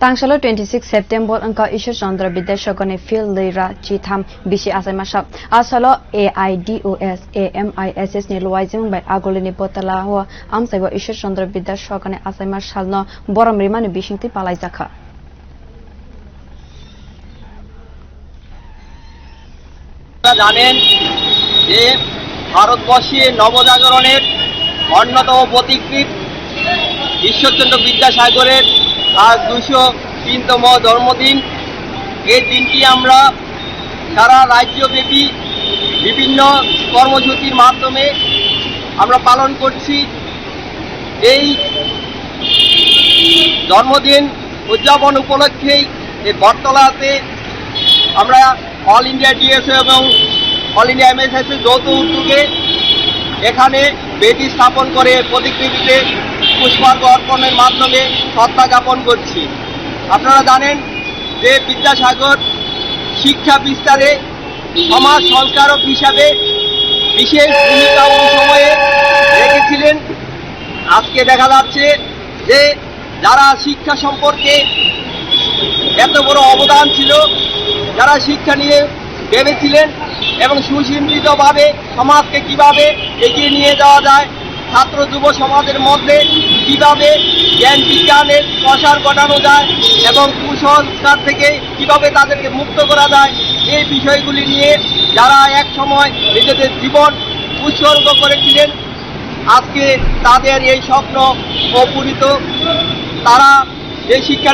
Tang salo 26 September wngkha Ishwar Chandra vidyasagar field leira tham bisi achaima shap asalo AIDOS AMISS ni luajimungbai auli ni bottala ho amchaio Ishwar Chandra vidyasagar achaima salno borom rimani bisingtwi palaijak. জানেন যে ভারতবর্ষে নবজাগরণের অন্যতম প্রতীকৃত ঈশ্বরচন্দ্র বিদ্যাসাগরের আজ 203তম জন্মদিন। এই দিনটি আমরা সারা রাজ্যব্যাপী বিভিন্ন কর্মসূচির মাধ্যমে আমরা পালন করছি। এই জন্মদিন উদযাপন উপলক্ষেই এই বটতলাতে আমরা অল ইন্ডিয়া ডিএসও এবং অল ইন্ডিয়া AMISS যৌথ উদ্যোগে এখানে বেদি স্থাপন করে প্রতিকৃতিতে পুষ্পার্ঘ্য অর্পণের মাধ্যমে শ্রদ্ধা জ্ঞাপন করছি। আপনারা জানেন যে বিদ্যাসাগর শিক্ষা বিস্তারে সমাজ সংস্কারক হিসাবে বিশেষ ভূমিকা ওই সময়ে রেখেছিলেন। আজকে দেখা যাচ্ছে যে যারা শিক্ষা সম্পর্কে এত বড় অবদান ছিল, যারা শিক্ষা নিয়ে ভেবেছিলেন এবং সুচিন্তিতভাবে সমাজকে কিভাবে এগিয়ে নিয়ে যাওয়া যায়, ছাত্র যুব সমাজের মধ্যে কিভাবে জ্ঞান বিজ্ঞানের প্রসার ঘটানো যায় এবং কুসংস্কার থেকে কিভাবে তাদেরকে মুক্ত করা যায়, এই বিষয়গুলি নিয়ে যারা এক সময় নিজেদের জীবন উৎসর্গ করেছিলেন, আজকে তাদের এই স্বপ্ন অপূরিত। তারা এই শিক্ষা